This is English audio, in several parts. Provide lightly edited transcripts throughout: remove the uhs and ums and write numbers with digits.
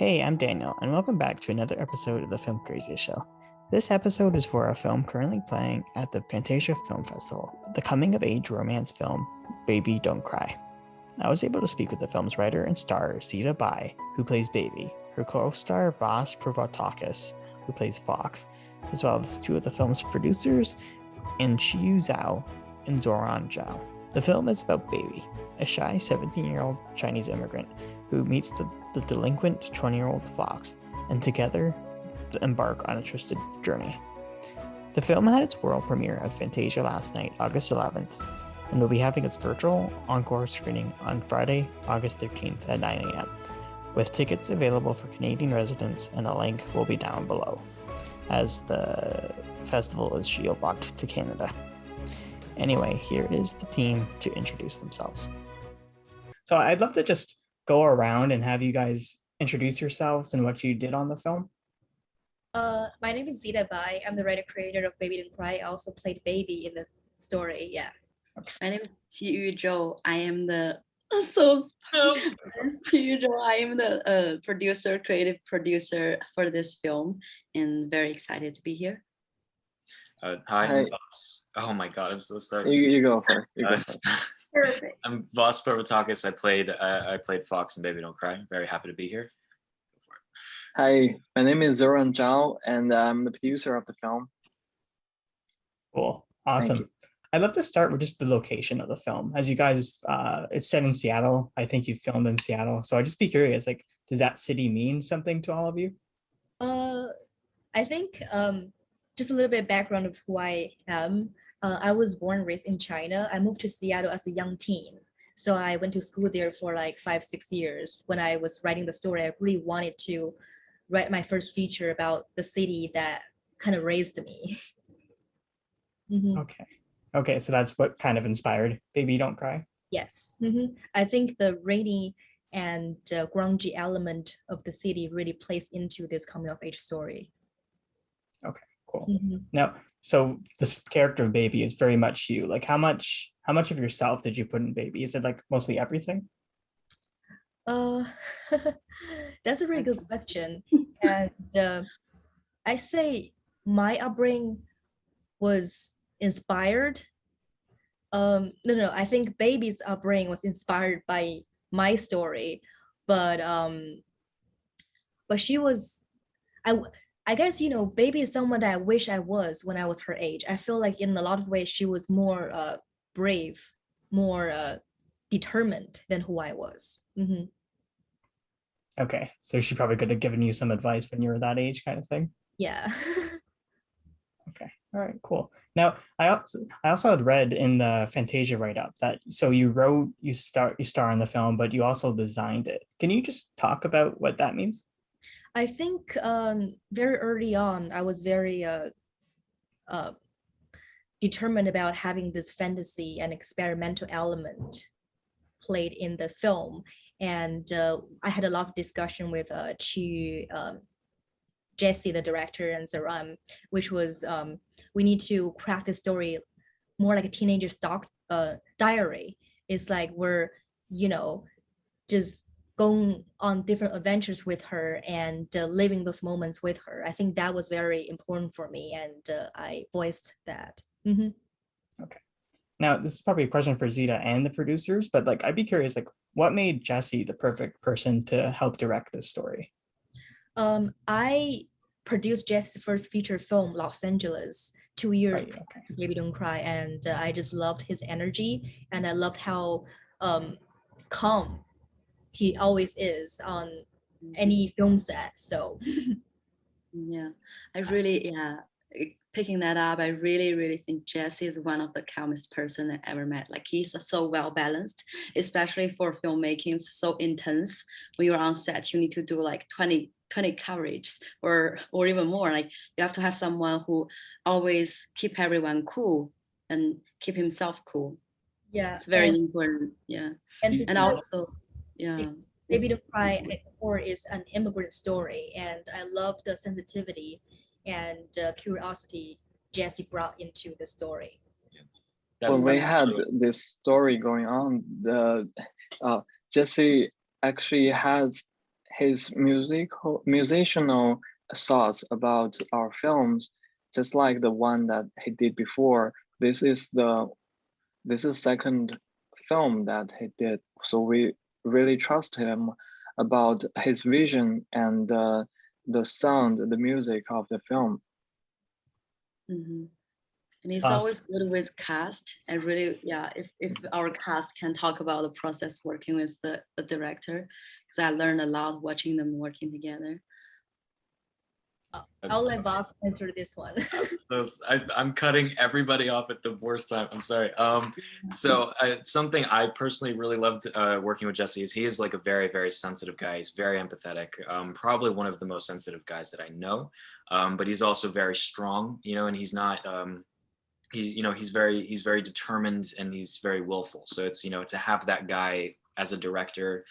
Hey, I'm Daniel, and welcome back to another episode of the Filmcraziest Show. This episode is for a film currently playing at the Fantasia Film Festival, the coming-of-age romance film, Baby Don't Cry. I was able to speak with the film's writer and star, Zita Bai, who plays Baby, her co-star Vas Provatakis, who plays Fox, as well as two of the film's producers, and Qiyu Zhao and Zeron Zhao. The film is about Baby, a shy 17-year-old Chinese immigrant who meets the delinquent 20-year-old Fox, and together embark on a twisted journey. The film had its world premiere at Fantasia last night, August 11th, and will be having its virtual encore screening on Friday, August 13th at 9 a.m., with tickets available for Canadian residents, and a link will be down below, as the festival is shield-locked to Canada. Anyway, here is the team to introduce themselves. So I'd love to just go around and have you guys introduce yourselves and what you did on the film. My name is Zita Bai. I'm the writer-creator of Baby Don't Cry. I also played Baby in the story. Yeah. My name is Qiyu Zhou. I am the Qiyu Zhou. I am the creative producer for this film, and very excited to be here. Hi, I'm Vas. Oh my God, I'm so sorry. You go first. Perfect. I'm Vas Provatakis. I played Fox in Baby Don't Cry. I'm very happy to be here. Go for it. Hi, my name is Zeron Zhao, and I'm the producer of the film. Cool, awesome. I'd love to start with just the location of the film. As you guys, it's set in Seattle. I think you filmed in Seattle. So I'd just be curious, like, does that city mean something to all of you? I think just a little bit of background of who I am. I was born and raised in China. I moved to Seattle as a young teen. So I went to school there for like 5-6 years. When I was writing the story, I really wanted to write my first feature about the city that kind of raised me. Mm-hmm. Okay, so that's what kind of inspired Baby Don't Cry? Yes. Mm-hmm. I think the rainy and grungy element of the city really plays into this coming-of-age story. Okay, cool. Mm-hmm. Now, so this character of Baby is very much you. Like, how much of yourself did you put in Baby? Is it like mostly everything? That's a really good question. And I say my upbringing was inspired. No, I think Baby's upbringing was inspired by my story, but she was, I guess, Baby is someone that I wish I was when I was her age. I feel like in a lot of ways she was more brave, more determined than who I was. Mm-hmm. Okay, so she probably could have given you some advice when you were that age, kind of thing. Yeah. Okay, all right, cool. Now, I also had read in the Fantasia write-up that so you star in the film, but you also designed it. Can you just talk about what that means? I think very early on, I was very determined about having this fantasy and experimental element played in the film. And I had a lot of discussion with Qiyu, Jesse, the director, and Zeron, which was we need to craft the story more like a teenager diary. It's like we're, just going on different adventures with her and living those moments with her. I think that was very important for me, and I voiced that. Mm-hmm. Okay. Now, this is probably a question for Zita and the producers, but like, I'd be curious, like, what made Jesse the perfect person to help direct this story? I produced Jesse's first feature film, Los Angeles, 2 years right, okay. Baby Don't Cry, and I just loved his energy, and I loved how calm he always is on any film set. So yeah, picking that up, I really think Jesse is one of the calmest person I ever met. Like, he's so well balanced, especially for filmmaking. It's so intense. When you're on set, you need to do like 20 coverage or even more. Like, you have to have someone who always keep everyone cool and keep himself cool. Yeah, it's very important. Yeah, and also, yeah. Baby Don't Cry at core is an immigrant story, and I love the sensitivity and curiosity Jesse brought into the story. When we had this story going on, Jesse actually has his musicianal thoughts about our films, just like the one that he did before. This is second film that he did, so we really trust him about his vision and the sound, the music of the film. Mm-hmm. And it's Awesome. always good with cast. And really, yeah, if our cast can talk about the process working with the director, because I learned a lot watching them working together. I'll let Vas answer this one. I'm cutting everybody off at the worst time. I'm sorry. So something I personally really loved working with Jesse is he is like a very, very sensitive guy. He's very empathetic. Probably one of the most sensitive guys that I know. But he's also very strong, you know, and he's not. He's very determined and he's very willful. So it's, you know, to have that guy as a director,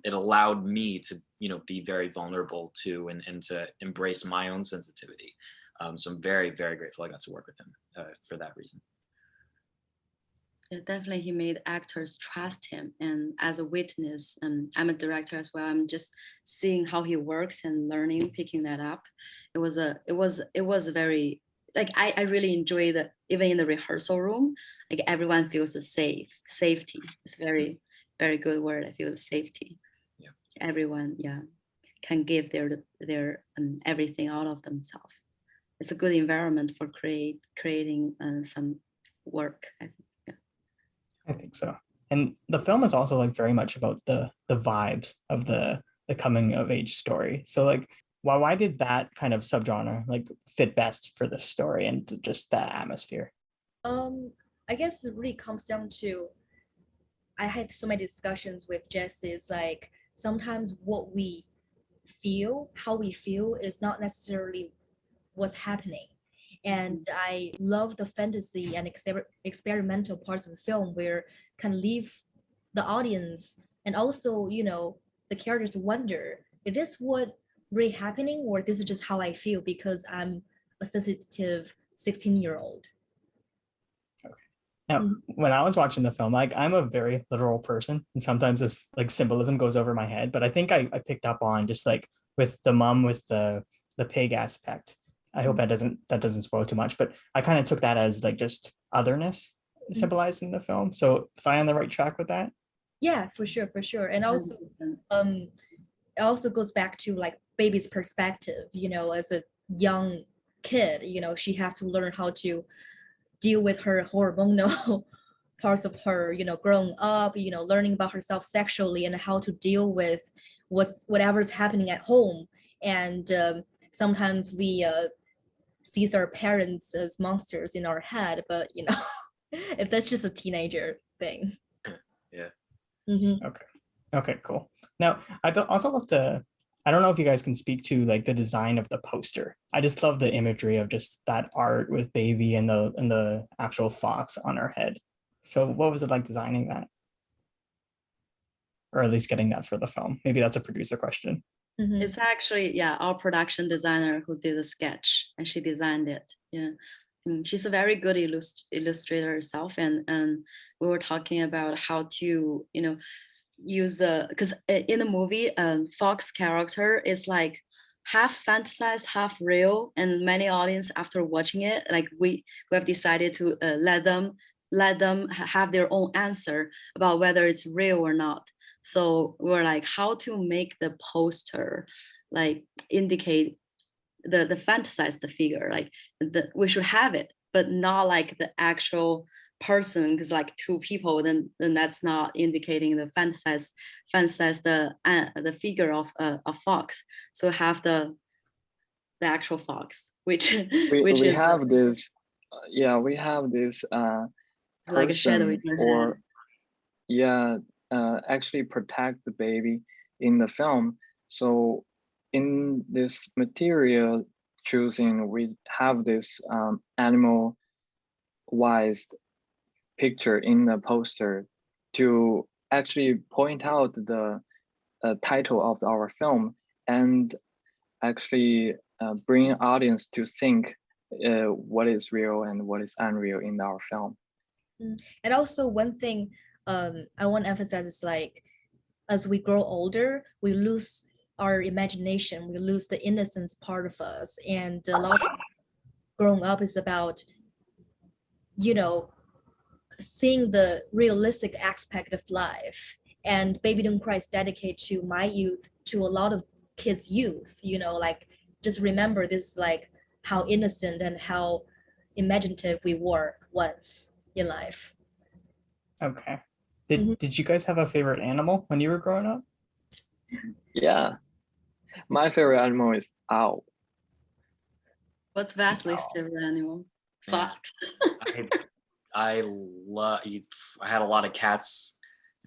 it allowed me to, you know, be very vulnerable to and to embrace my own sensitivity. So I'm very, very grateful I got to work with him for that reason. Yeah, definitely he made actors trust him. And as a witness, I'm a director as well. I'm just seeing how he works and learning, picking that up. It was very, like, I really enjoy that even in the rehearsal room, like everyone feels the safety. It's very, very good word. I feel the safety. Yeah. Everyone, yeah, can give their everything out of themselves. It's a good environment for creating some work, I think. Yeah. I think so. And the film is also like very much about the vibes of the coming of age story. So like, why did that kind of subgenre like fit best for the story and just that atmosphere? I guess it really comes down to, I had so many discussions with Jesse. It's like sometimes what we feel, how we feel, is not necessarily what's happening. And I love the fantasy and experimental parts of the film where can leave the audience and also, you know, the characters wonder, is this what really happening, or this is just how I feel because I'm a sensitive 16-year-old. Now, when I was watching the film, like I'm a very literal person, and sometimes this like symbolism goes over my head. But I think I picked up on just like with the mom with the pig aspect. I hope that doesn't spoil too much, but I kind of took that as like just otherness symbolized in the film. So was I on the right track with that? Yeah, for sure. And also, it also goes back to like baby's perspective. You know, as a young kid, you know, she has to learn how to deal with her hormonal parts of her, you know, growing up, you know, learning about herself sexually and how to deal with whatever's happening at home. And sometimes we sees our parents as monsters in our head, but you know, if that's just a teenager thing. Yeah. Mm-hmm. Okay, cool. Now I'd also love to, I don't know if you guys can speak to like the design of the poster. I just love the imagery of just that art with baby and the actual fox on her head. So what was it like designing that? Or at least getting that for the film? Maybe that's a producer question. Mm-hmm. It's actually, yeah, our production designer who did the sketch and she designed it. Yeah. She's a very good illustrator herself. And we were talking about how to, you know, use because in the movie, Fox character is like half fantasized, half real. And many audience after watching it, like we have decided to let them have their own answer about whether it's real or not. So we were like, how to make the poster like indicate the fantasized figure, like we should have it, but not like the actual person, because like two people, then that's not indicating the fantasized the figure of a fox. So have the actual fox, which we have this, we have this like a shadow person or actually protect the baby in the film. So in this material choosing, we have this animal wise picture in the poster to actually point out the title of our film and actually bring audience to think what is real and what is unreal in our film. And also one thing I want to emphasize is like, as we grow older, we lose our imagination, we lose the innocence part of us. And a lot of growing up is about, you know, seeing the realistic aspect of life. And Baby Don't Cry is dedicated to my youth, to a lot of kids' youth, you know, like just remember this, like how innocent and how imaginative we were once in life. Okay. Did you guys have a favorite animal when you were growing up? Yeah, my favorite animal is owl. What's Vasley's favorite animal? Yeah. Fox. I had a lot of cats.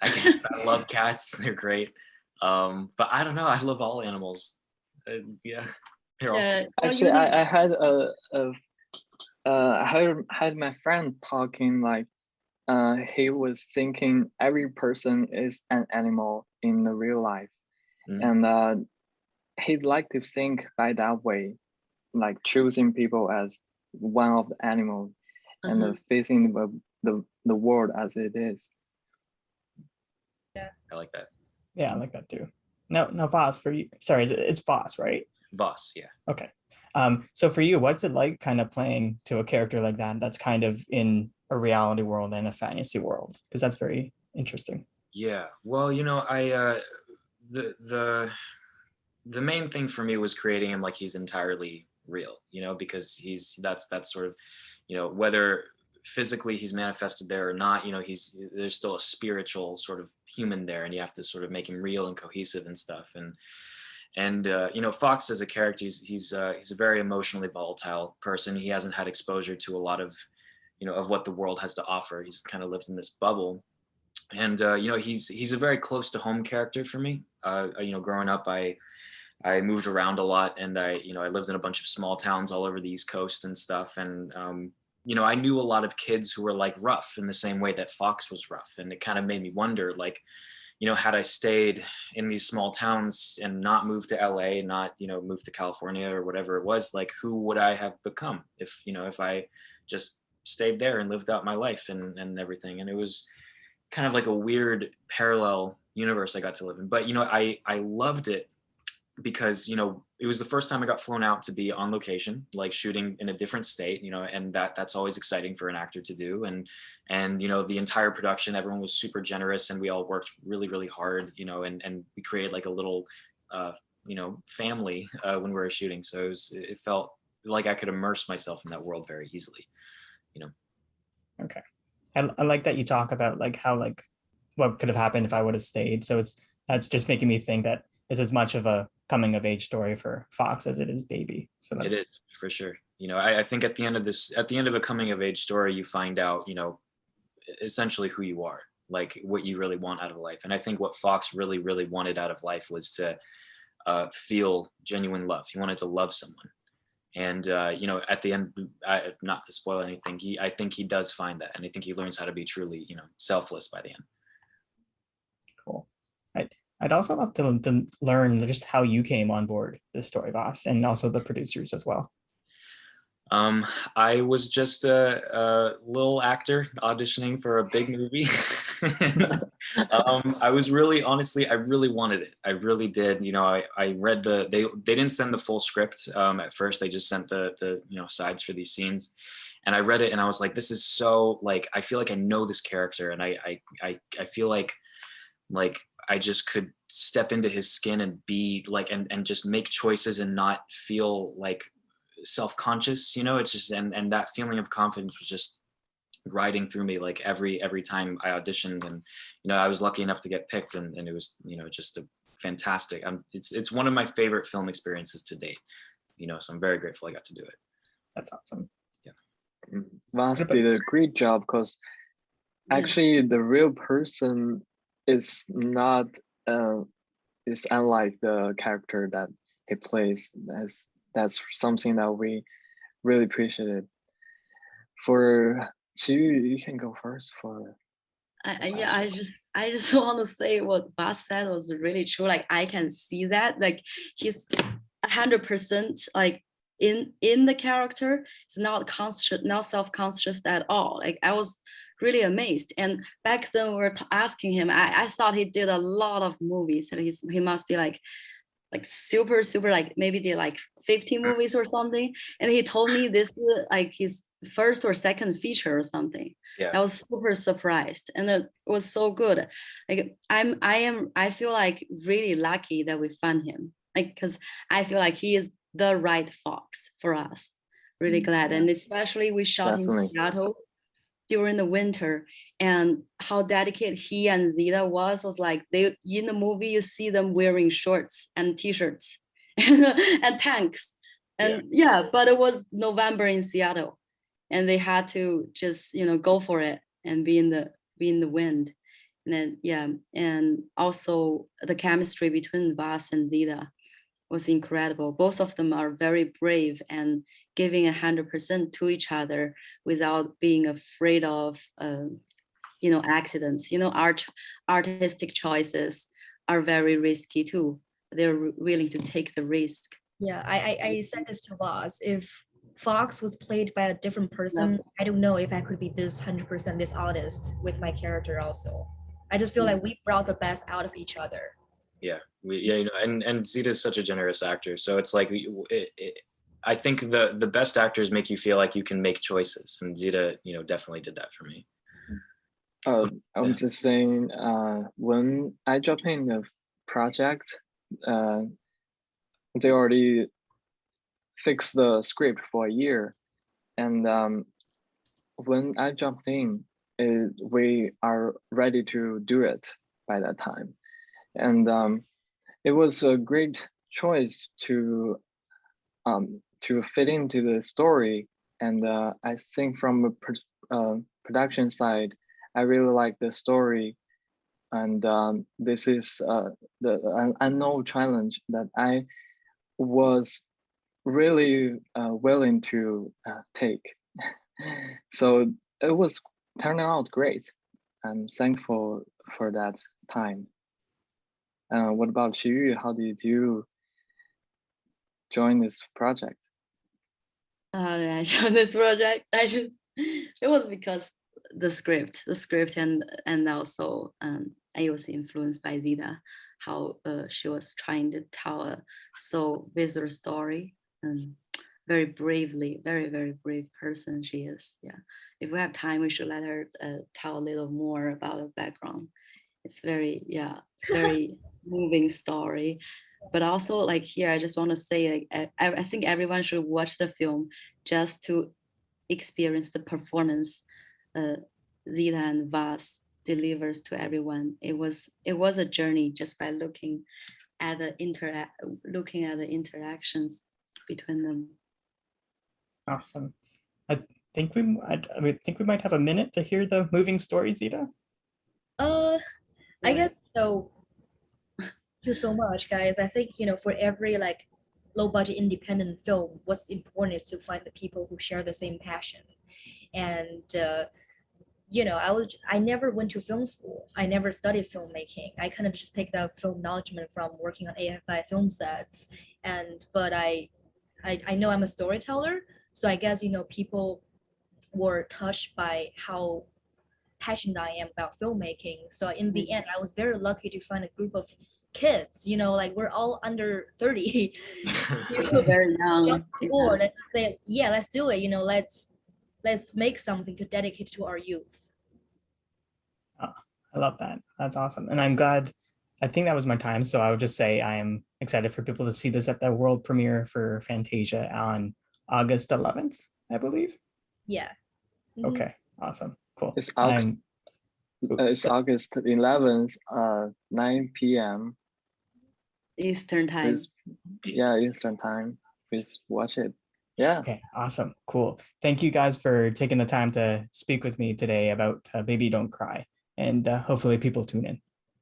I guess I love cats. They're great. But I don't know. I love all animals. Yeah, they're all. Well, Actually, I had I had my friend talking like he was thinking every person is an animal in the real life, and he'd like to think by that way, like choosing people as one of the animals and facing the world as it is. Yeah, I like that. Yeah, I like that too. No, Vas, for you. Sorry, it's Vas, right? Vas, yeah. Okay. So for you, what's it like kind of playing to a character like that that's kind of in a reality world and a fantasy world? Because that's very interesting. Yeah. Well, you know, I the main thing for me was creating him like he's entirely real, you know, because that's sort of, you know, whether physically he's manifested there or not, you know, there's still a spiritual sort of human there, and you have to sort of make him real and cohesive and stuff. And you know, Fox as a character, he's a very emotionally volatile person. He hasn't had exposure to a lot of, you know, of what the world has to offer. He's kind of lives in this bubble, and you know, he's a very close to home character for me. You know, growing up, I moved around a lot, and I lived in a bunch of small towns all over the East Coast and stuff. And you know, I knew a lot of kids who were like rough in the same way that Fox was rough, and it kind of made me wonder, like, you know, had I stayed in these small towns and not moved to LA, not, you know, moved to California or whatever it was, like, who would I have become if, you know, if I just stayed there and lived out my life and everything. And it was kind of like a weird parallel universe I got to live in. But, you know, I loved it because, you know, it was the first time I got flown out to be on location, like shooting in a different state, you know, and that's always exciting for an actor to do. And, you know, the entire production, everyone was super generous, and we all worked really, really hard, you know, and we created like a little, you know, family when we were shooting. So it felt like I could immerse myself in that world very easily, you know. Okay. I like that you talk about like how, like, what could have happened if I would have stayed. So that's just making me think that it's as much of a coming of age story for Fox as it is Baby. So it is, for sure. You know, I think at the end of a coming of age story, you find out, you know, essentially who you are, like what you really want out of life. And I think what Fox really, really wanted out of life was to feel genuine love. He wanted to love someone. And, you know, at the end, not to spoil anything, I think he does find that. And I think he learns how to be truly, you know, selfless by the end. Cool. I'd also love to learn just how you came on board this story, Vas, and also the producers as well. I was just a little actor auditioning for a big movie. I was really, honestly, I really wanted it. I really did. You know, I read they didn't send the full script at first. They just sent the you know, sides for these scenes. And I read it and I was like, this is so, like, I feel like I know this character, and I feel like I just could step into his skin and be like, and just make choices and not feel like self-conscious, you know. It's just, and that feeling of confidence was just riding through me like every time I auditioned. And, you know, I was lucky enough to get picked, and it was, you know, just a fantastic, it's one of my favorite film experiences to date, you know, so I'm very grateful I got to do it. That's awesome. Yeah. Vas did a great job, because actually the real person is not is unlike the character that he plays. That's something that we really appreciated. For Qiyu, you can go first. For I just want to say what Vas said was really true. Like, I can see that, like, he's 100% like in the character. It's not conscious, not self-conscious at all. Like, I was really amazed. And back then we were asking him, I thought he did a lot of movies, and he must be like like super like maybe did like 15 movies or something, and he told me this is like his first or second feature or something. Yeah. I was super surprised, and it was so good. Like I feel like really lucky that we found him, like because I feel like he is the right fox for us. Really glad, and especially we shot Definitely. in Seattle during the winter, and how dedicated he and Zita was like they in the movie you see them wearing shorts and t-shirts and tanks, and but it was November in Seattle, and they had to just go for it and be in the wind. And then and also the chemistry between Vas and Zita was incredible. Both of them are very brave and giving 100% to each other without being afraid of accidents. Artistic choices are very risky too. They're willing to take the risk. Yeah, I said this to Vas. If Fox was played by a different person, I don't know if I could be this 100% this honest with my character also. I just feel like we brought the best out of each other. And Zita's such a generous actor, so it's like I think the best actors make you feel like you can make choices, and Zita definitely did that for me. I'm just saying, when I jumped in the project, they already fixed the script for a year, and when I jumped in, we are ready to do it by that time. And it was a great choice to fit into the story. And I think from a production side, I really like the story. And this is the unknown challenge that I was really willing to take. So it was turning out great. I'm thankful for that time. What about Qiyu? How did you join this project? How did I join this project? It was because the script and also I was influenced by Zita, how she was trying to tell a so visual story, and very bravely, very brave person she is. Yeah, if we have time, we should let her tell a little more about her background. It's very moving story. But also, like, here I just want to say, like, I think everyone should watch the film just to experience the performance Zita and Vas delivers to everyone. It was a journey just by looking at the interactions between them. Awesome. I think we might have a minute to hear the moving story, Zita. I guess so. Thank you so much, guys. I think for every like low budget independent film, what's important is to find the people who share the same passion. And I never went to film school. I never studied filmmaking. I kind of just picked up film knowledge from working on AFI film sets. But I know I'm a storyteller, so I guess people were touched by how passionate I am about filmmaking. So in the end, I was very lucky to find a group of kids, like we're all under 30. Very young. Let's say, let's do it. Let's make something to dedicate to our youth. Oh, I love that. That's awesome. And I'm glad. I think that was my time. So I would just say I am excited for people to see this at the world premiere for Fantasia on August 11th, I believe. Yeah. Mm-hmm. Okay. Awesome. Cool. It's August 11th, 9 p.m. Eastern time. Eastern time. Please watch it. Yeah. Okay. Awesome. Cool. Thank you guys for taking the time to speak with me today about Baby Don't Cry. And hopefully people tune in.